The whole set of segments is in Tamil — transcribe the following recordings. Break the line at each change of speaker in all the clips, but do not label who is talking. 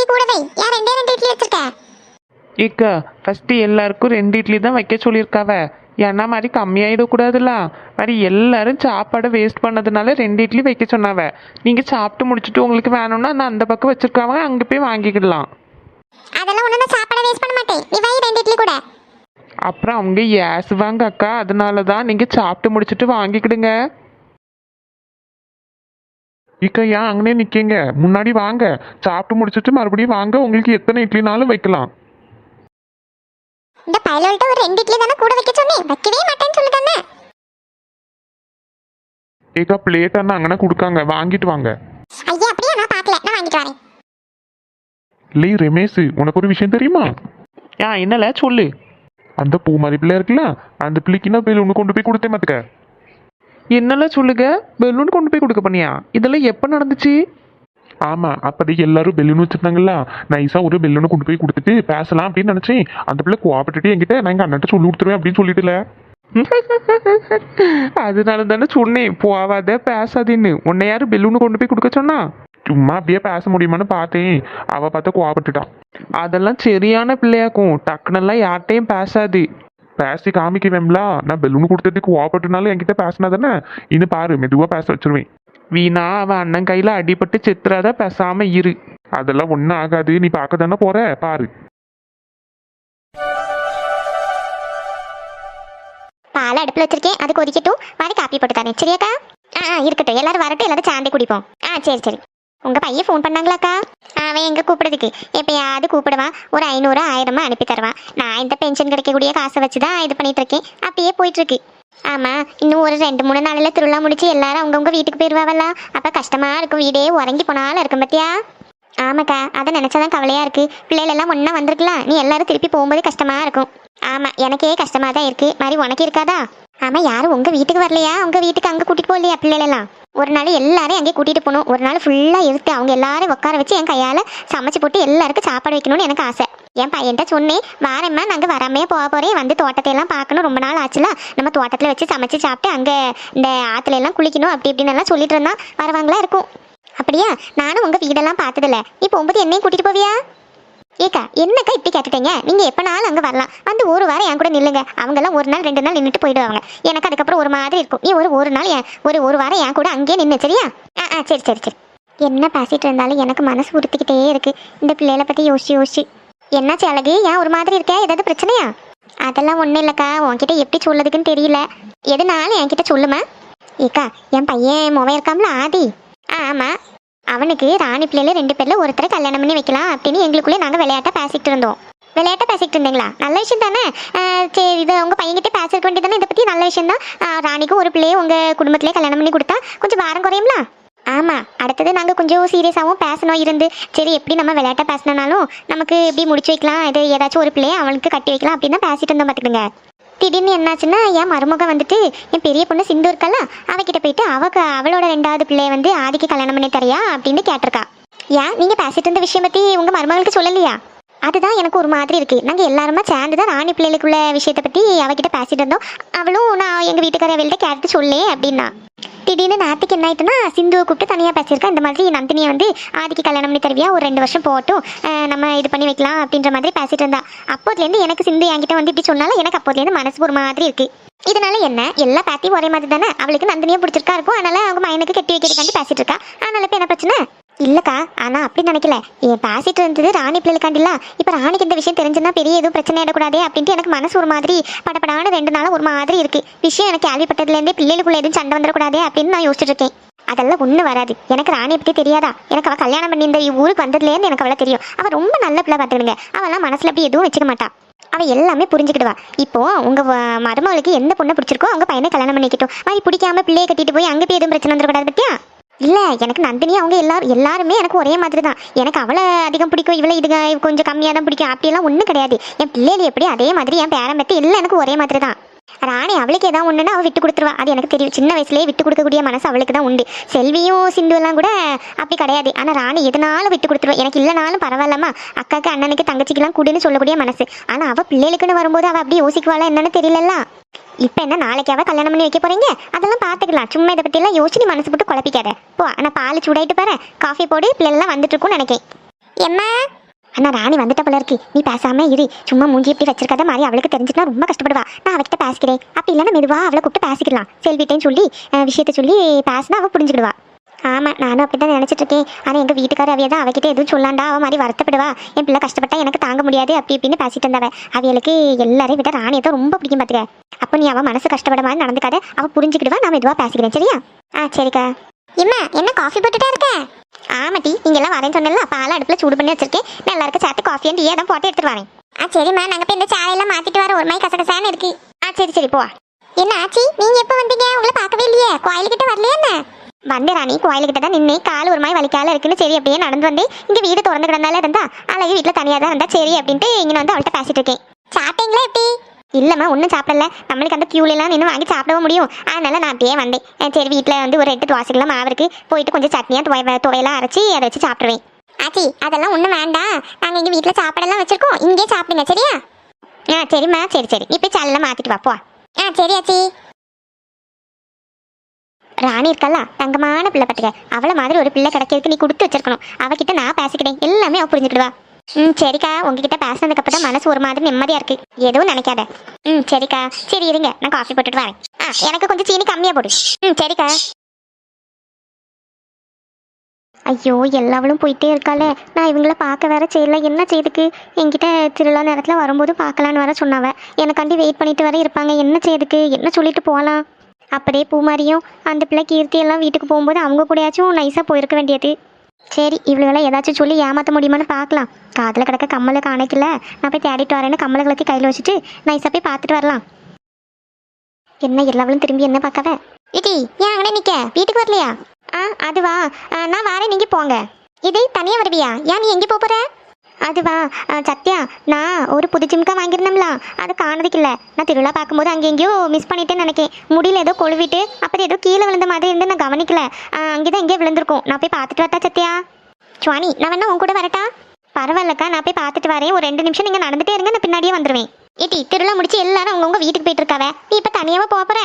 இட்லி கூட வை. யார் ரெண்டே ரெண்டு இட்லி வச்சிருக்க?
ஏக்கா ஃபஸ்ட்டு எல்லாருக்கும் 2 இட்லி தான் வைக்க சொல்லியிருக்காவ. ஏன்னா மாதிரி கம்மியாயிடக்கூடாதுல்ல. மாதிரி எல்லாரும் சாப்பாடை வேஸ்ட் பண்ணதுனால 2 இட்லி வைக்க சொன்னாவ. நீங்கள் சாப்பிட்டு முடிச்சுட்டு உங்களுக்கு வேணும்னா நான் அந்த பக்கம் வச்சிருக்காவ, அங்கே போய் வாங்கிக்கிடலாம்.
அதெல்லாம் ஒண்ணு சாப்பாடை வேஸ்ட் பண்ண மாட்டேன். நீ வை 2 இட்லி கூட.
அப்புறம் அவங்க ஏசுவாங்க அக்கா, அதனால தான் நீங்கள் சாப்பிட்டு முடிச்சுட்டு வாங்கிக்கிடுங்க. இக்கா ஏன் அங்கனே நிற்கீங்க? முன்னாடி வாங்க, சாப்பிட்டு முடிச்சுட்டு மறுபடியும் வாங்க. உங்களுக்கு எத்தனை இட்லினாலும் வைக்கலாம்.
இந்த பயலோல்ட்ட ஒரு 2 இட்லி தானே கூட வைக்க சொன்னேன், வைக்கவே மாட்டேன்னு சொல்லுதானே.
ஏக்கா பிளேட் அண்ணா அங்கன கொடுக்காங்க, வாங்கிட்டு வாங்க.
ஐயா அப்படியே நான் பார்க்கல, நான் வாங்கிட்டு வரேன்.
லே ரமேஷ், உனக்கு ஒரு விஷயம் தெரியுமா? என்னல சொல்லு. அந்த பூ மாதிரி பிள்ளை இருக்குல்ல, அந்த பிள்ளைக்கு நான் பெலூன் கொண்டு போய் கொடுத்தேன் பார்த்துக்க. என்னெல்லாம் சொல்லுங்க, பெலூன் கொண்டு போய் கொடுக்க பண்ணியா? இதெல்லாம் எப்போ நடந்துச்சு? ஆமாம், அப்படி எல்லாரும் பெலூன் வச்சுருந்தாங்களா, நைஸாக ஒரு பெலூனை கொண்டு போய் கொடுத்துட்டு பேசலாம் அப்படின்னு நினச்சேன். அந்த பிள்ளை கோவப்பட்டுட்டு என்கிட்ட நான் எங்கள் அண்ணன்ட்ட சொல்லி கொடுத்துருவேன் அப்படின்னு சொல்லிட்டுல. அதனால தானே சொன்னேன் போவாத பேசாதேன்னு. உன்னை யாரும் பெலூனு கொண்டு போய் கொடுக்க சொன்னா? சும்மா அப்படியே பேச முடியுமான்னு பார்த்தேன், அவ பார்த்தா கோவப்பட்டுட்டான். அதெல்லாம் சரியான பிள்ளையாக்கும், டக்குனெல்லாம் யார்கிட்டையும் பேசாது. பேசி காமிக்குவேன்ல, நான் பெலூன் கொடுத்ததுக்கு கோவப்பட்டுனாலும் என்கிட்ட பேசினா தானே. இன்னும் பாரு, மெதுவாக பேச வச்சிருவேன். வீணா அவன் அண்ணன் கையில் அடிபட்டு செத்துறாத, பேசாம இரு. அதெல்லாம் ஒன்றும் ஆகாது, நீ பார்க்க தானே போற, பாரு.
பால் அடுப்புல வச்சிருக்கேன், அது கொதிக்கட்டும். மாதிரி காப்பி போட்டு தரேன், சரியாக்கா? இருக்கட்டும், எல்லாரும் வரட்டும், எல்லாரும் சாந்தி குடிப்போம். சரி சரி. உங்க பையன் ஃபோன் பண்ணாங்களாக்கா? அவன் எங்க கூப்பிடுறதுக்கு எப்பயாவது கூப்பிடுவான், ஒரு 500 1000 அனுப்பி தருவான். நான் இந்த பென்ஷன் கிடைக்கக்கூடிய காசை வச்சுதான் இது பண்ணிட்டு இருக்கேன், அப்படியே போயிட்டு இருக்கு. ஆமா, இன்னும் ஒரு 2-3 நாள்ல திருவிழா முடிச்சு எல்லாரும் அவங்கவுங்க வீட்டுக்கு போயிடுவாவல்ல. அப்ப கஷ்டமா இருக்கும், வீடே உறங்கி போனாலும் இருக்கும் பத்தியா? ஆமாக்கா, அதை நினைச்சாதான் கவலையா இருக்கு. பிள்ளைகள் எல்லாம் ஒன்னா வந்திருக்கலாம், நீ எல்லாரும் திருப்பி போகும்போது கஷ்டமா இருக்கும். ஆமா, எனக்கே கஷ்டமா தான் இருக்கு. மாதிரி உனக்கு இருக்காதா? ஆமா, யாரும் உங்க வீட்டுக்கு வரலையா? உங்க வீட்டுக்கு அங்க கூட்டிட்டு போகலையா பிள்ளைகள் எல்லாம்? ஒரு நாள் எல்லாரும் அங்கே கூட்டிட்டு போகணும். ஒரு நாள் ஃபுல்லா இருத்து அவங்க எல்லாரும் உட்கார வச்சு என் கையால சமைச்சு போட்டு எல்லாருக்கும் சாப்பாடு வைக்கணும்னு எனக்கு ஆசை. என் பையன்ட்ட சொன்னேன், வாரம்மா நாங்கள் வராமே போக போறேன், வந்து தோட்டத்தை எல்லாம் பார்க்கணும், ரொம்ப நாள் ஆச்சுல, நம்ம தோட்டத்தில் வச்சு சமைச்சு சாப்பிட்டு அங்கே இந்த ஆற்றுல எல்லாம் குளிக்கணும் அப்படி இப்படின்னு எல்லாம் சொல்லிட்டு இருந்தா. வருவாங்களா இருக்கும். அப்படியா? நானும் உங்க வீடெல்லாம் பார்த்ததில்ல, நீ போகும்போது என்னையும் கூட்டிட்டு போவியா? ஏக்கா என்னக்கா இப்படி கேட்டுட்டீங்க? நீங்க எப்பனாலும் அங்கே வரலாம், வந்து ஒரு வாரம் என் கூட நில்லுங்க. அவங்கெல்லாம் 1 நாள் 2 நாள் நின்றுட்டு போயிடுவாங்க. எனக்கு அதுக்கப்புறம் ஒரு மாதிரி இருக்கும். நீ ஒரு நாள் ஒரு வாரம் என் கூட அங்கேயே நின்று, சரியா? சரி சரி சரி. என்ன பேசிட்டு இருந்தாலும் எனக்கு மனசு உறுத்திக்கிட்டே இருக்கு இந்த பிள்ளைகளை பற்றி யோசிச்சு. என்னாச்சு அழகு, ஏன் ஒரு மாதிரி இருக்க? ஏதாவது பிரச்சனையா? அதெல்லாம் ஒன்றும் இல்லைக்கா, உன்கிட்ட எப்படி சொல்லதுக்குன்னு தெரியல. எதுனாலும் என்கிட்ட சொல்லுமா. ஏக்கா, என் பையன் மொபைல் இருக்காமல ஆதி. ஆமாம், அவனுக்கு ராணி பிள்ளைல 2 பேர்ல ஒருத்தரை கல்யாணம் பண்ணி வைக்கலாம் அப்படின்னு எங்களுக்குள்ளே நாங்கள் விளையாட்டா பேசிக்கிட்டு இருந்தீங்களா? நல்ல விஷயம் தானே. சரி, இது உங்கள் பையன்கிட்ட பேசிருக்க வேண்டியதானே, இதை பற்றி நல்ல விஷயம் தான். ராணிக்கும் ஒரு பிள்ளையை உங்கள் குடும்பத்திலே கல்யாணம் பண்ணி கொடுத்தா கொஞ்சம் வாரம் குறையும்ல? ஆமாம், அடுத்தது நாங்கள் கொஞ்சம் சீரியஸாகவும் பேசணும் இருந்து. சரி, எப்படி நம்ம விளையாட்டா பேசினாலும் நமக்கு எப்படி முடிச்சு வைக்கலாம், இது ஏதாச்சும் ஒரு பிள்ளையை அவனுக்கு கட்டி வைக்கலாம் அப்படின்னு தான் பேசிட்டு இருந்தோம் பார்த்துக்கோங்க. திடீர்னு என்னாச்சுன்னா, என் மருமக வந்துட்டு என் பெரிய பொண்ணு சிந்து இருக்கல்ல, அவகிட்ட போயிட்டு அவளோட 2வது பிள்ளைய வந்து ஆதிக்கு கல்யாணம் பண்ணி தரியா அப்படின்னு கேட்டிருக்கா. ஏன் நீங்கள் பேசிட்டு இருந்த விஷயம் பற்றி உங்கள் மருமகளுக்கு சொல்லலையா? அதுதான் எனக்கு ஒரு மாதிரி இருக்கு. நாங்கள் எல்லாருமா சேர்ந்து தான் ராணி பிள்ளைகளுக்குள்ள விஷயத்தை பற்றி அவகிட்ட பேசிட்டு இருந்தோம். அவளும் நான் எங்கள் வீட்டுக்கார அவள்கிட்ட கேட்டு சொல்லு அப்படின்னா. திடீர்னு நேற்றுக்கு என்ன ஆயிட்டுன்னா, சிந்துவை கூப்பிட்டு தனியாக பேசியிருக்கேன். இந்த மாதிரி நந்தினியை வந்து ஆதிக்கு கல்யாணம் பண்ணி தருவியா, ஒரு 2 வருஷம் போகட்டும், நம்ம இது பண்ணி வைக்கலாம் அப்படின்ற மாதிரி பேசிட்டு இருந்தா. அப்போதுலேருந்து எனக்கு சிந்து என்கிட்ட வந்து இப்படி சொன்னாலும் எனக்கு அப்போதுலேருந்து மனசு ஒரு மாதிரி இருக்கு. இதனால என்ன, எல்லா பேத்தியும் ஒரே மாதிரி தானே. அவளுக்கு நந்தினியை பிடிச்சிருக்கா இருக்கும், அதனால அவங்க மயனுக்கு கட்டி வைக்கிறதுக்காண்டி பேசிட்டு இருக்கா. அதனால இப்போ என்ன பிரச்சனை இல்லக்கா? ஆனா அப்படி நினைக்கல, என் பேசிட்டு இருந்தது ராணி பிள்ளைக்காண்டில்ல. இப்ப ராணிக்கு இந்த விஷயம் தெரிஞ்சுன்னா பெரிய எதுவும் பிரச்சனை ஆயிடக்கூடாதே அப்படின்ட்டு எனக்கு மனசு ஒரு மாதிரி படப்படான 2 நாளா ஒரு மாதிரி இருக்கு. விஷயம் எனக்கு கேள்விப்பட்டதுல இருந்தே பிள்ளைகளுக்குள்ள எதுவும் சண்டை வந்துடக்கூடாதே அப்படின்னு நான் யோசிச்சுட்டு இருக்கேன். அதெல்லாம் ஒன்றும் வராது. எனக்கு ராணியை பற்றி தெரியாதா? எனக்கு அவள் கல்யாணம் பண்ணி இந்த ஊருக்கு வந்ததுலேருந்து எனக்கு அவளை தெரியும். அவள் ரொம்ப நல்ல பிள்ளை பார்த்துடுங்க. அவெல்லாம் மனசுல அப்படி எதுவும் வச்சுக்க மாட்டா. அவள் எல்லாமே புரிஞ்சுக்கிடுவா. இப்போ உங்க மருமகளுக்கு எந்த பொண்ணை பிடிச்சிருக்கோ அவங்க பையனை கல்யாணம் பண்ணிக்கிட்டோம். மாதிரி பிடிக்காம பிள்ளையை கட்டிட்டு போய் அங்கே போய் எதுவும் பிரச்சனை வந்துடக்கூடாது பத்தியா? இல்லை, எனக்கு நந்தினி அவங்க எல்லாருமே எனக்கு ஒரே மாதிரி தான். எனக்கு அவளை அதிகம் பிடிக்கும், இவளை இது கொஞ்சம் கம்மியாக தான் பிடிக்கும் அப்படியெல்லாம் ஒன்றும் கிடையாது. என் பிள்ளைகள் எப்படி அதே மாதிரி என் பேரன் பற்றி எல்லாம் எனக்கு ஒரே மாதிரி தான். ராணி அவளுக்கு ஏதாவது ஒன்றுன்னா அவள் விட்டு கொடுத்துருவா, அது எனக்கு தெரியும். சின்ன வயசுலேயே விட்டு கொடுக்கக்கூடிய மனசு அவளுக்கு தான் உண்டு. செல்வியும் சிந்து எல்லாம் கூட அப்படி கிடையாது. ஆனால் ராணி எதனாலும் விட்டு கொடுத்துருவா. எனக்கு இல்லைனாலும் பரவாயில்லம்மா, அக்காக்கு அண்ணனுக்கு தங்கச்சிக்கெல்லாம் கூடுன்னு சொல்லக்கூடிய மனசு. ஆனால் அவள் பிள்ளைகளுக்குன்னு வரும்போது அவள் அப்படியே யோசிக்குவாளா என்னன்னு தெரியலல்ல. இப்போ என்ன, நாளைக்கு அவள் கல்யாணம் பண்ணி வைக்க போறீங்க, அதெல்லாம் பார்த்துக்கலாம். சும்மா இதை பற்றியெல்லாம் யோசிச்சு நீ மனசு போட்டு குழப்பிக்காத. போ, ஆனால் பால் சூடாயிட்டு பாரு, காஃபி போடு, பிள்ளைலாம் வந்துட்டு இருக்கும்னு நினைக்கேன். எம்மா அண்ணா ராணி வந்துட்ட போல இருக்கு, நீ பேசாம இரு. சும்மா மூஞ்சி இப்படி வச்சிருக்காத மாதிரி அவளுக்கு தெரிஞ்சுட்டுனா ரொம்ப கஷ்டப்படுவா. நான் அவகிட்ட பேசிக்கிறேன். அப்படி இல்லைன்னா மெதுவா அவளை கூப்பிட்டு பேசிக்கலாம். செல்விட்டேன்னு சொல்லி விஷயத்த சொல்லி பேசினா அவள் புரிஞ்சுக்கிடுவா. ஆமாம், நானும் அப்படி தான் நினச்சிட்டு இருக்கேன். ஆனால் எங்கள் வீட்டுக்கார அவைய தான் அவகிட்ட எதுவும் சொல்லாண்டா அவள் மாதிரி வருத்தப்படுவா. என் பிள்ளை கஷ்டப்பட்டா எனக்கு தாங்க முடியாது அப்படி இப்படின்னு பேசிட்டு இருந்தவ. அவைகளுக்கு எல்லாரையும் விட ராணியை தான் ரொம்ப பிடிக்கும் பார்த்துக்க. அப்போ நீ அவள் மனசு கஷ்டப்பட மாதிரி நடந்துக்காத, அவள் புரிஞ்சுக்கிடுவா. நான் மெதுவாக பேசிக்கிறேன், சரியா? சரிக்கா. இம்மா என்ன காஃபி போட்டுட்டா இருக்க? ஆமாட்டி, நீங்க எல்லாம் வரேன்னு சொன்னல, பால் அடுப்புல சூடு பண்ணி வச்சிருக்கேன். நான் எல்லாருக்கும் சேர்த்து காஃபி அண்ட் டீ தான் போட்டு எடுத்துட்டு வரேன். சரிம்மா, நாங்க போய் இந்த சாலையெல்லாம் மாத்திட்டு வர ஒரு மாதிரி கசகசான்னு இருக்கு. சரி போவா. என்ன ஆச்சி, நீங்க எப்போ வந்தீங்க? உங்களை பார்க்கவே இல்லையே. கோயிலுக்கிட்ட வரலையா என்ன? வந்து ராணி, கோயிலுக்கிட்ட தான் நின்று கால் ஒரு மாதிரி வலிக்கால இருக்குன்னு சரி அப்படியே நடந்து வந்து இங்க வீடு திறந்து கிடந்தால இருந்தா அழகு வீட்டுல தனியா தான் இருந்தா சரி அப்படின்ட்டு இங்க வந்து அவள்கிட்ட பேசிட்டு இருக்கேன். சாப்பிட்டீங்களா எப்படி? இல்லம்மா, ஒன்றும் சாப்பிடல. நம்மளுக்கு அந்த கியூலாம் நின்று வாங்கி சாப்பிடவும் முடியும். அதனால நான் அப்படியே வந்தேன். சரி, வீட்டில் வந்து ஒரு 8 தோசைகளும் மாவு இருக்கு, போயிட்டு கொஞ்சம் சட்னியாக துவையெல்லாம் அரைச்சி அதை வச்சு சாப்பிடுவேன். ஆச்சி, அதெல்லாம் ஒன்றும் வேண்டாம். நாங்கள் எங்கள் வீட்டில் சாப்பாடெல்லாம் வச்சிருக்கோம், இங்கே சாப்பிடுங்க, சரியா? சரிம்மா, சரி இப்போ சாலெல்லாம் மாற்றிட்டு வாப்போ. சரி ஆச்சி. ராணி இருக்கல்ல, தங்கமான பிள்ளை பார்த்துக்க. அவளை மாதிரி ஒரு பிள்ளை கிடைக்கிறதுக்கு நீ கொடுத்து வச்சிருக்கணும். அவகிட்ட நான் பேசிக்கிட்டேன், எல்லாமே அவள் புரிஞ்சுக்கிடுவா. சரிக்கா, உங்ககிட்ட பேசினதுக்கு அப்புறம் தான் மனசு ஒரு மாதிரி நிம்மதியா இருக்கு. எதுவும் நினைக்காத. சரிக்கா. சரி இருங்க, நான் காஃபி போட்டுட்டு வரேன். எனக்கு கொஞ்சம் சீனி கம்மியா போடு. சரிக்கா. ஐயோ, எல்லாவளும் போயிட்டே இருக்காளே. நான் இவங்கள பார்க்க வேற செய்யல, என்ன செய்துக்கு? என்கிட்ட திருவிழா நேரத்தில் வரும்போது பார்க்கலான்னு வர சொன்னாவ. எனக்காண்டி வெயிட் பண்ணிட்டு வர இருப்பாங்க. என்ன செய்துக்கு, என்ன சொல்லிட்டு போகலாம்? அப்படியே பூமாரியும் அந்த பிள்ளை கீர்த்தி எல்லாம் வீட்டுக்கு போகும்போது அவங்க கூடயாச்சும் நைஸாக போயிருக்க வேண்டியது. சரி, இவ்வளோலாம் ஏதாச்சும் சொல்லி ஏமாற்ற முடியுமான்னு பார்க்கலாம். காதில் கிடக்க கம்மலை காணிக்கல, நான் போய் தேடிட்டு வரேன்னு கம்மலை கலத்தி கையில் வச்சுட்டு நைஸாக போய் பார்த்துட்டு வரலாம். என்ன எல்லாவளும் திரும்பி என்ன பார்க்காத? இடி, ஏன் அங்கே நிற்க? வீட்டுக்கு வரலையா? அதுவா, நான் வரேன், நீங்கள் போங்க. இது தனியாக வருவியா? ஏன் நீ எங்கே போகிற? அதுவா, சத்யா, நான் ஒரு புது ஜிம்கா வாங்கியிருந்தோம்ல, அது காணதுக்கு இல்லை. நான் திருவிழா பார்க்கும்போது அங்கே எங்கேயோ மிஸ் பண்ணிட்டேன்னு நினைக்கேன். முடியல ஏதோ கொழுவிட்டு அப்புறம் ஏதோ கீழே விழுந்த மாதிரி இருந்து நான் கவனிக்கல. அங்கே தான் எங்கேயோ விழுந்திருக்கும். நான் போய் பார்த்துட்டு வரட்டா சத்யா? சுவானி, நான் வேணா உன் கூட வரட்டா? பரவாயில்லக்கா, நான் போய் பார்த்துட்டு வரேன். ஒரு 2 நிமிஷம் நீங்கள் நடந்துட்டே இருங்க, நான் பின்னாடியே வந்துடுவேன். ஏட்டி, திருவிழா முடிச்சு எல்லாரும் அவங்கவுங்க வீட்டுக்கு போயிட்டு இருக்காவே, நீ இப்போ தனியாக போகிற?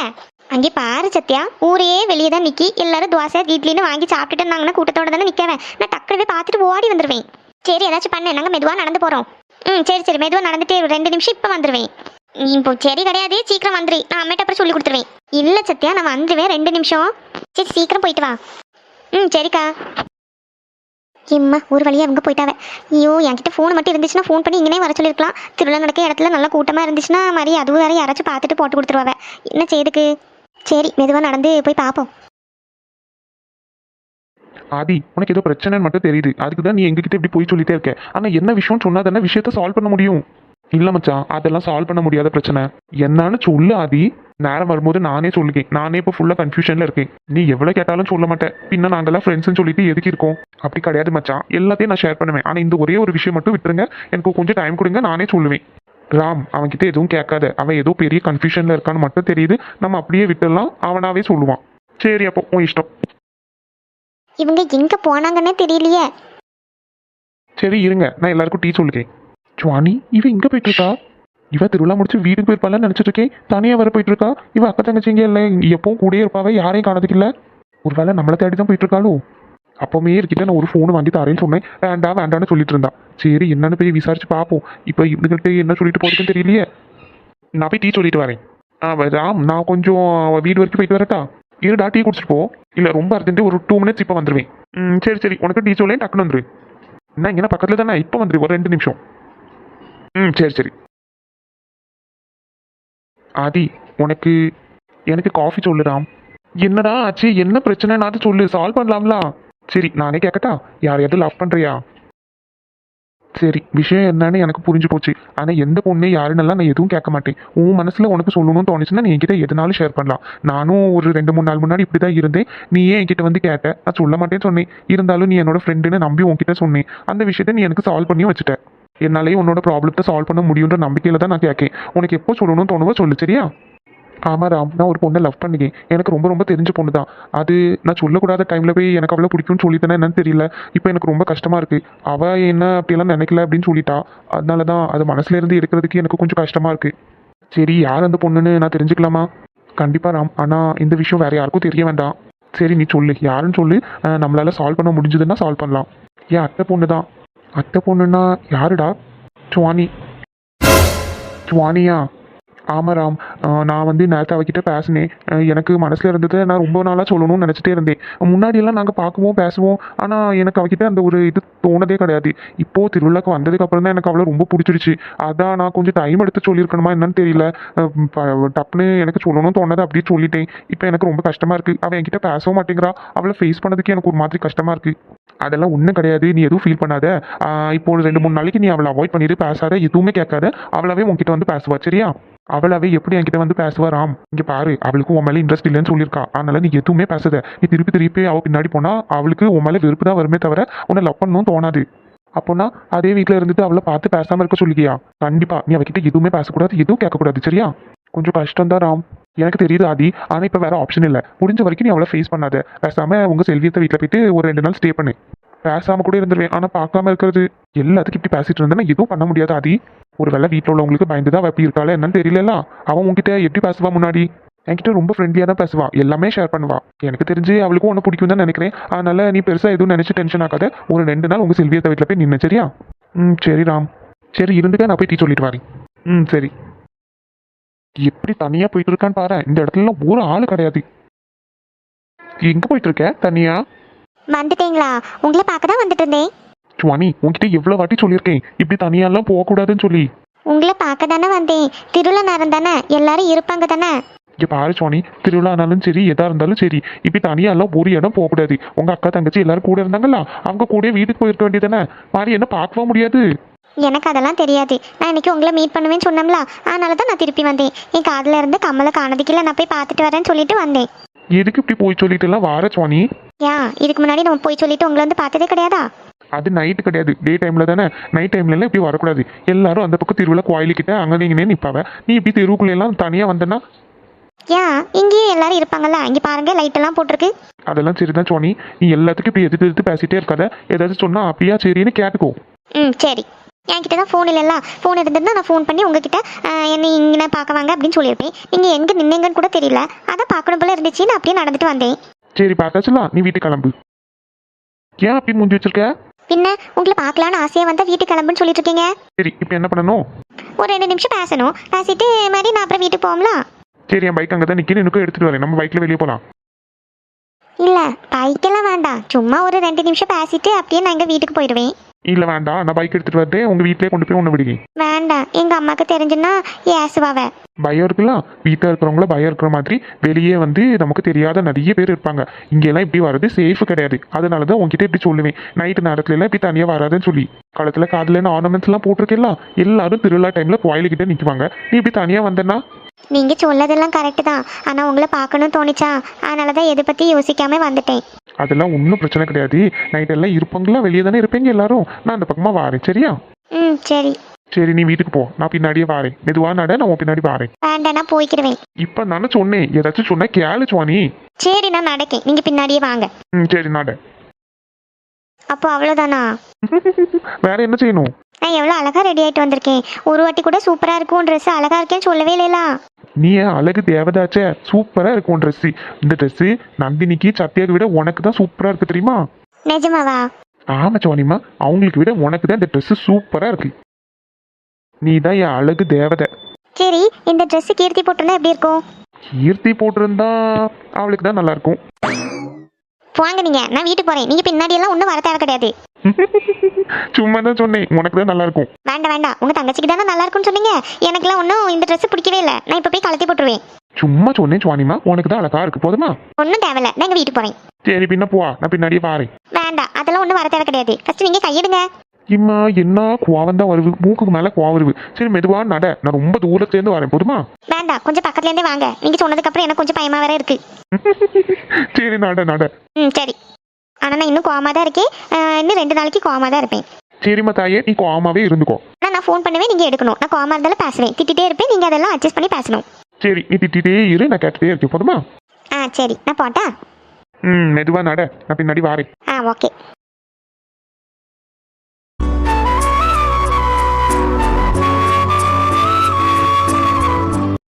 அங்கே பாரு சத்யா, ஊரே வெளியே தான் நிற்கி. எல்லாரும் தோசை இட்லின்னு வாங்கி சாப்பிட்டுட்டு இருந்தாங்கன்னா கூட்டத்தோட தானே நிற்கவேன். நான் டக்குனு போய் பார்த்துட்டு ஓடி வந்துடுவேன். சரி, ஏதாச்சும் பண்ணு, நாங்கள் மெதுவாக நடந்து போகிறோம். சரி மெதுவாக நடந்துட்டே 2 நிமிஷம் இப்போ வந்துடுவேன். இப்போ சரி கிடையாது, சீக்கிரம் வந்துடு. நான் அம்மிட்ட அப்புறம் சொல்லி கொடுத்துருவேன். இல்லை சத்யா, நான் வந்துடுவேன் 2 நிமிஷம். சரி, சீக்கிரம் போயிட்டு வா. சரிக்கா. இம்மா, ஒரு வழியாக அவங்க போயிட்டாவே. ஐயோ, என்கிட்ட ஃபோன் மட்டும் இருந்துச்சுன்னா ஃபோன் பண்ணி இங்கே வர சொல்லியிருக்கலாம். திருவிழா நடக்க இடத்துல நல்லா கூட்டமாக இருந்துச்சுன்னா மாதிரி அதுவும் வேறு யாராச்சும் பார்த்துட்டு போட்டு கொடுத்துருவாவே. என்ன செய்துக்கு? சரி, மெதுவாக நடந்து போய் பார்ப்போம்.
ஆதி, உனக்கு ஏதோ பிரச்சனைன்னு மட்டும் தெரியுது. அதுக்கு தான் நீ எங்ககிட்ட இப்படி போய் சொல்லிட்டே இருக்க. ஆனால் என்ன விஷயம் சொன்னா தானே விஷயத்த சால்வ் பண்ண முடியும். இல்லை மச்சான், அதெல்லாம் சால்வ் பண்ண முடியாத பிரச்சனை. என்னன்னு சொல்லு ஆதி. நேரம் வரும்போது நானே சொல்லிக்கேன். நானே இப்போ ஃபுல்லாக கன்ஃபியூஷனில் இருக்கேன். நீ எவ்வளோ கேட்டாலும் சொல்ல மாட்டேன். பின்ன நாங்கள்லாம் ஃப்ரெண்ட்ஸ்ன்னு சொல்லிட்டு எதுக்கு இருக்கோம்? அப்படி கிடையாது மச்சான், எல்லாத்தையும் நான் ஷேர் பண்ணுவேன். ஆனால் இந்த ஒரே ஒரு விஷயம் மட்டும் விட்டுருங்க, எனக்கு கொஞ்சம் டைம் கொடுங்க, நானே சொல்லுவேன். ராம், அவன்கிட்ட எதுவும் கேட்காத. அவன் ஏதோ பெரிய கன்ஃபியூஷனில் இருக்கான்னு மட்டும் தெரியுது. நம்ம அப்படியே விட்டுடலாம், அவனாவே சொல்லுவான். சரி, அப்போ உன் இஷ்டம்.
இவங்க எங்க போனாங்கன்னே தெரியலையே.
சரி இருங்க, நான் எல்லாருக்கும் டீ சொல்லிக்கேன். சுவானி, இவ இங்க போயிட்டு இருக்கா? இவ திருவிழா முடிச்சு வீட்டுக்கு போயிருப்பாள்னு நினைச்சிட்டு இருக்கேன். தனியா வர போயிட்டு இருக்கா. இவ அக்கா தங்கச்சிங்க இல்லை, எப்பவும் கூடயே இருப்பாவே, யாரையும் காணதுக்கு இல்லை. ஒருவேளை நம்மளை தேடி தான் போயிட்டு இருக்காளோ? அப்பவுமே இருக்கிட்ட நான் ஒரு ஃபோன் வாங்கி தரேன்னு சொன்னேன். வேண்டான்னு சொல்லிட்டு இருந்தா. சரி, என்னன்னு போய் விசாரிச்சு பார்ப்போம். இப்போ இவங்ககிட்ட என்ன சொல்லிட்டு போறதுன்னு தெரியலையே. நான் போய் டீ சொல்லிட்டு வரேன். ராம், நான் கொஞ்சம் வீடு வரைக்கும் போயிட்டு வரட்டா? இருடா, டீ குடிச்சிட்டு போ. இல்லை ரொம்ப அர்ஜென்ட்டு, ஒரு 2 மினிட்ஸ் இப்போ வந்துடுவேன். சரி, உனக்கு டீ சொல்லேன், டக்குன்னு வந்துரு. என்ன இங்கே பக்கத்தில் தானே, இப்போ வந்துரு, ஒரு 2 நிமிஷம். சரி. ஆதி, எனக்கு காஃபி சொல்லு ராம். என்னடா ஆச்சு, என்ன பிரச்சனைனாவது சொல்லு, சால்வ் பண்ணலாம்ல. சரி, நானே கேட்கட்டா? யாரையாவது லவ் பண்ணுறியா? சரி, விஷயம் என்னன்னு எனக்கு புரிஞ்சு போச்சு. ஆனால் எந்த பொண்ணு யாருன்னெல்லாம் நான் எதுவும் கேட்க மாட்டேன். உன் மனசில் உனக்கு சொல்லணும்னு தோணுச்சுன்னா நீ என்கிட்ட எதுனாலும் ஷேர் பண்ணலாம். நானும் ஒரு 2-3 நாள் முன்னாடி இப்படி தான் இருந்தேன். நீயே என்கிட்ட வந்து கேட்ட, நான் சொல்ல மாட்டேன்னு சொன்னேன். இருந்தாலும் நீ என்னோட ஃப்ரெண்டுன்னு நம்பி உன்கிட்ட சொன்னேன். அந்த விஷயத்தை நீ எனக்கு சால்வ் பண்ணி வச்சுட்ட. என்னாலேயே உன்னோட ப்ராப்ளத்தை சால்வ் பண்ண முடியுன்ற நம்பிக்கையில் தான் நான் கேட்கேன். உனக்கு எப்போ சொல்லணும்னு தோணுவோ சொல்லு, சரியா? ஆமாம் ராம், நான் ஒரு பொண்ணை லவ் பண்ணிக்கேன். எனக்கு ரொம்ப தெரிஞ்ச பொண்ணு தான். அது நான் சொல்லக்கூடாத டைமில் போய் எனக்கு அவ்வளோ பிடிக்கும்னு சொல்லிட்டேன்னா என்னன்னு தெரியல. இப்போ எனக்கு ரொம்ப கஷ்டமாக இருக்குது. அவள் என்ன அப்படியெல்லாம் நினைக்கல அப்படின்னு சொல்லிட்டா. அதனால தான் அது மனசுலேருந்து எடுக்கிறதுக்கு எனக்கு கொஞ்சம் கஷ்டமாக இருக்குது. சரி, யார் அந்த பொண்ணுன்னு நான் தெரிஞ்சுக்கலாமா? கண்டிப்பாக ராம், ஆனால் இந்த விஷயம் வேறு யாருக்கும் தெரிய வேண்டாம். சரி, நீ சொல்லு, யாருன்னு சொல்லு. நம்மளால் சால்வ் பண்ண முடிஞ்சதுன்னா சால்வ் பண்ணலாம். என் அத்தை பொண்ணு தான். அத்தை பொண்ணுன்னா யாருடா? சுவானி. சுவானியா? ஆமாம் ராம். நான் வந்து நேற்று அவகிட்ட பேசினேன். எனக்கு மனசில் இருந்ததை நான் ரொம்ப நாளாக சொல்லணும்னு நினச்சிட்டே இருந்தேன். முன்னாடியெல்லாம் நாங்கள் பார்க்குவோம் பேசுவோம், ஆனால் எனக்கு அவகிட்ட அந்த ஒரு இது தோணதே கிடையாது. இப்போது திருவிழாக்கு வந்ததுக்கப்புறம் தான் எனக்கு அவளை ரொம்ப பிடிச்சிருச்சு. அதான் நான் கொஞ்சம் டைம் எடுத்து சொல்லியிருக்கணுமா என்னன்னு தெரியல. டப்புன்னு எனக்கு சொல்லணும்னு தோணதை அப்படியே சொல்லிட்டேன். இப்போ எனக்கு ரொம்ப கஷ்டமாக இருக்குது. அவள் என்கிட்ட பேசவும் மாட்டேங்கிறா. அவளை ஃபேஸ் பண்ணதுக்கு எனக்கு ஒரு மாதிரி கஷ்டமாக இருக்குது. அதெல்லாம் ஒன்றும் கிடையாது, நீ எதுவும் ஃபீல் பண்ணாத. இப்போ ஒரு 2-3 நாளைக்கு நீ அவளை அவாய்ட் பண்ணிட்டு பேசாத, எதுவுமே கேட்காத. அவளாவே உன்கிட்ட வந்து பேசுவா, சரியா? அவளாவே எப்படி என்கிட்ட வந்து பேசுவா ராம்? இங்கே பாரு, அவளுக்கு உன் மேலே இன்ட்ரெஸ்ட் இல்லைன்னு சொல்லியிருக்கா. அதனால நீ எதுவுமே பேசாத. நீ திருப்பி திருப்பி அவள் பின்னாடி போனா அவளுக்கு உன் மேலே வெறுப்பு தான் வருமே தவிர உன்னை லவ் பண்ணணும்னு தோணாது. அப்போனா அதே வீட்டில் இருந்துட்டு அவளை பார்த்து பேசாமல் இருக்க சொல்லிக்கியா? கண்டிப்பா நீ அவகிட்ட எதுவுமே பேசக்கூடாது, எதுவும் கேட்கக்கூடாது, சரியா? கொஞ்சம் கஷ்டம் தான் ராம், எனக்கு தெரியுது ஆதி. ஆனால் இப்போ வேற ஆப்ஷன் இல்லை. முடிஞ்ச வரைக்கும் நீ அவளை ஃபேஸ் பண்ணாத. பேசாம உங்க செல்வியத்தை வீட்டில் போயிட்டு ஒரு 2 நாள் ஸ்டே பண்ணு. பேசாம கூட இருந்துருவேன், ஆனால் பார்க்காம இருக்கிறது எல்லாத்துக்கும் இப்படி பேசிட்டு இருந்தேன்னா எதுவும் பண்ண முடியாது ஆதி. ஒரு வேளை வீட்டில் உள்ளவங்களுக்கு பயந்து தான் அப்படி இருக்காளே என்னன்னு தெரியல. அவன் உங்ககிட்ட எப்படி பேசுவா? முன்னாடி என்கிட்ட ரொம்ப ஃப்ரெண்ட்லியாக தான் பேசுவா, எல்லாமே ஷேர் பண்ணுவா. எனக்கு தெரிஞ்சு அவளுக்கும் ஒன்று பிடிக்கும் தான் நினைக்கிறேன். அதனால நீ பெருசாக எதுவும் நினச்சி டென்ஷன் ஆகாத. ஒரு 2 நாள் உங்கள் செல்வியத்தை வீட்டில் போய் நின்று, சரியா? சரி ராம். சரி இருந்துக்க, நான் போய் டீ சொல்லிட்டு வரேன். சரி. எப்படி தனியாக போயிட்டு இருக்கான்னு பாரு. இந்த இடத்துலலாம் ஒரு ஆள் கிடையாது. எங்கே போயிட்டு இருக்க தனியா?
வந்துட்டீங்களா? உங்களை பார்க்க தான் வந்துட்டு இருந்தேன்.
சுவானி, உன்கிட்ட எவ்வளோ வாட்டி சொல்லியிருக்கேன் இப்படி தனியாலாம் போகக்கூடாதுன்னு சொல்லி.
உங்களை பார்க்க தானே வந்தேன். திருவிழா நேரம் தானே, எல்லாரும் இருப்பாங்க தானே.
இங்கே பாரு சுவானி, திருவிழா ஆனாலும் சரி எதா இருந்தாலும் சரி, இப்படி தனியாலாம் ஒரு இடம் போகக்கூடாது. உங்கள் அக்கா தங்கச்சி எல்லாரும் கூட இருந்தாங்களா, அவங்க கூட வீட்டுக்கு போயிருக்க வேண்டியதானே. மாதிரி என்ன பார்க்கவும் முடியாது.
எனக்கு அதெல்லாம் தெரியாது. நான் இன்னைக்கு உங்களை மீட் பண்ணுவேன்னு சொன்னோம்ல, அதனால தான் நான் திருப்பி வந்தேன். என் காதில் இருந்து கம்மலை காணதுக்கில்ல, நான் போய் பார்த்துட்டு வரேன்னு சொல்லிட்டு வந்தேன்.
எதுக்கு இப்படி போய் சொல்லிட்டு எல்லாம் வார சுவானி?
ஏன் இதுக்கு முன்னாடி நம்ம போய் சொல்லிட்டு உங்களை வந்து பார்த்ததே கிடையாதா?
அது நைட்டு கிடையாது, டே டைம்ல தானே. நைட் டைம்ல எல்லாம் இப்படி வரக்கூடாது. எல்லாரும் அந்த பக்கம் திருவிழா கோயிலுக்கிட்ட அங்கே நீங்கன்னே நிற்பாவ. நீ இப்படி தெருவுக்குள்ள எல்லாம் தனியாக வந்தனா?
ஏன் இங்கேயும் எல்லாரும் இருப்பாங்கல்ல, இங்கே பாருங்க லைட் எல்லாம் போட்டிருக்கு.
அதெல்லாம் சரிதான் சுவானி. நீ எல்லாத்துக்கும் இப்படி எதிர்த்து எதிர்த்து பேசிட்டே இருக்காத. ஏதாச்சும் சொன்னா அப்படியா சரின்னு கேட்டுக்கோ.
சரி. என்கிட்ட தான் ஃபோன் இல்லைல்ல. ஃபோன் இருந்திருந்தா நான் ஃபோன் பண்ணி உங்ககிட்ட என்னை இங்கே பார்க்க வாங்க அப்படின்னு சொல்லியிருப்பேன். நீங்கள் எங்கே நின்னீங்கன்னு கூட தெரியல. அதான் பார்க்கணும் போல இருந்துச்சு, நான் அப்படியே நடந்துட்டு வந்தேன்.
சரி பார்த்தாச்சுலாம், நீ வீட்டுக்கு கிளம்பு. ஏன் அப்படி முடிஞ்சு வச்சிருக்க?
பின்ன உங்களை பார்க்கலான்னு ஆசையாக வந்தால் வீட்டுக்கு கிளம்புன்னு சொல்லிட்டு இருக்கீங்க.
சரி இப்போ என்ன பண்ணணும்?
ஒரு 2 நிமிஷம் பேசணும். பேசிட்டு மாதிரி நான் அப்புறம் வீட்டுக்கு போகலாம்ல.
சரி, என் பைக் அங்கே தான் நிற்கிறேன், எனக்கும் எடுத்துகிட்டு வரேன். நம்ம பைக்கில் வெளியே போகலாம்.
இல்லை பைக்கெல்லாம் வேண்டாம், சும்மா ஒரு 2 நிமிஷம் பேசிட்டு அப்படியே நான் எங்கள் வீட்டுக்கு போயிடுவேன்.
இல்லை வேண்டாம், நான் பைக் எடுத்துகிட்டு வரேன். உங்கள் வீட்டிலே கொண்டு போய் ஒன்று விடுங்க.
வேண்டாம், எங்கள் அம்மாவுக்கு தெரிஞ்சுன்னா ஏசுவாவ.
பயம் இருக்குல்ல, வீட்டில் இருக்கிறவங்கள பயம் இருக்கிற மாதிரி வெளியே வந்து நமக்கு தெரியாத நிறைய பேர் இருப்பாங்க. இங்கெல்லாம் இப்படி வர்றது சேஃப் கிடையாது. அதனால தான் உங்ககிட்ட இப்படி சொல்லுவேன், நைட்டு நேரத்துல எல்லாம் இப்படி தனியாக வராதுன்னு சொல்லி. காலத்தில் காதில் ஆர்னமெண்ட்ஸ் எல்லாம் போட்டிருக்கலாம். எல்லாரும் திருவிழா டைமில் கோயிலுக்கிட்ட நிற்குவாங்க. நீ இப்படி தனியாக வந்தேன்னா?
நீங்கள் சொல்லதெல்லாம் கரெக்டு தான், ஆனால் உங்களை பார்க்கணும்னு தோணிச்சா, அதனால தான் எதை பற்றி யோசிக்காம வந்துட்டேன்.
அதெல்லாம் ஒன்றும் பிரச்சனை கிடையாது. நைட் எல்லாம் இருப்பாங்களா, வெளியே தானே இருப்பீங்க எல்லாரும். நான் அந்த பக்கமாக வாரேன், சரியா?
சரி.
சரி நீ வீட்டுக்கு போ, நான் பின்னாடியே வாரேன். மெதுவா நட, நான் உன் பின்னாடி வாரேன்.
வேண்டாம், நான் போய்க்கிடுவேன்.
இப்போ நானே சொன்னேன், ஏதாச்சும் சொன்னா கேளு சுவானி.
சரி நான் நடக்கேன், நீங்கள் பின்னாடியே வாங்க.
சரி நட.
அப்போ அவ்வளோதானா?
வேற என்ன செய்யணும்?
நான் எவ்வளோ அழகாக ரெடி ஆகிட்டு வந்திருக்கேன். ஒரு வாட்டி கூட சூப்பராக இருக்கும் ட்ரெஸ், அழகாக இருக்கேன்னு சொல்லவே இல்லையா?
நீ அழகு தேவதாச்சே, சூப்பரா இருக்கும் ட்ரெஸ்ஸு. இந்த ட்ரெஸ்ஸு நந்தினிக்கு சத்யாவை விட உனக்கு தான் சூப்பரா இருக்கு, தெரியுமா?
நிஜமாவா?
ஆமா சோனிமா, அவங்களுக்கு விட உனக்கு தான் இந்த ட்ரெஸ்ஸு சூப்பரா இருக்கு. நீ தான் என் அழகு தேவதை.
சரி, இந்த ட்ரெஸ் கீர்த்தி போட்டிருந்தா எப்படி இருக்கும்?
கீர்த்தி போட்டிருந்தா அவளுக்கு தான் நல்லா இருக்கும்.
வாங்க நீங்க, நான் வீட்டுக்கு போறேன். நீங்க பின்னாடி எல்லாம் ஒன்றும் வர தேவை கிடையாது.
சும்மா தான் சொன்னேன், உனக்கு தான் நல்லா இருக்கும்.
வேண்டாம் வேண்டாம், உங்க தங்கச்சிக்கு தானே நல்லா இருக்கும்னு சொன்னீங்க. எனக்குலாம் ஒன்றும் இந்த ட்ரெஸ் பிடிக்கவே இல்லை. நான் இப்போ போய் கலத்தி போட்டுருவேன்.
சும்மா சொன்னேன் சுவானிமா, உனக்கு தான் அழகா இருக்கு, போதுமா?
ஒன்றும் தேவையில்ல, நான் எங்கள் வீட்டுக்கு போறேன்.
சரி பின்ன போவா, நான் பின்னாடியே வாரேன்.
வேண்டாம், அதெல்லாம் ஒன்றும் வர தேவை கிடையாது. ஃபர்ஸ்ட் நீங்க கையிடுங்க.
இம்மா என்ன கோவம் தான் வருது, மூக்குக்கு மேலே கோவம் வருது. சரி மெதுவா நட, நான் ரொம்ப தூரத்துலேருந்து வரேன், போதுமா?
வேண்டாம், கொஞ்சம் பக்கத்துலேருந்தே வாங்க. நீங்க சொன்னதுக்கு அப்புறம் எனக்கு கொஞ்சம் பயமா வேற இருக்கு.
சரி நட நட.
சரி. ஆனால் நான் இன்னும் கோவமாக தான் இருக்கேன். இன்னும் 2 நாளைக்கு கோவமாக தான் இருப்பேன்.
சரிம்மா தாயே, நீ கோவமாவே இருந்துக்கோ.
ஆனால் நான் ஃபோன் பண்ணவே நீங்கள் எடுக்கணும். நான் கோவமாக இருந்தாலும் பேசுவேன், திட்டிகிட்டே இருப்பேன். நீங்கள் அதெல்லாம் அட்ஜஸ்ட் பண்ணி பேசணும்.
சரி நீ திட்டிகிட்டே இரு, நான் கேட்டுகிட்டே இருக்கேன், போதுமா?
சரி நான் போட்டா?
மெதுவா நட, நான் பின்னாடி வாரேன்.
ஓகே.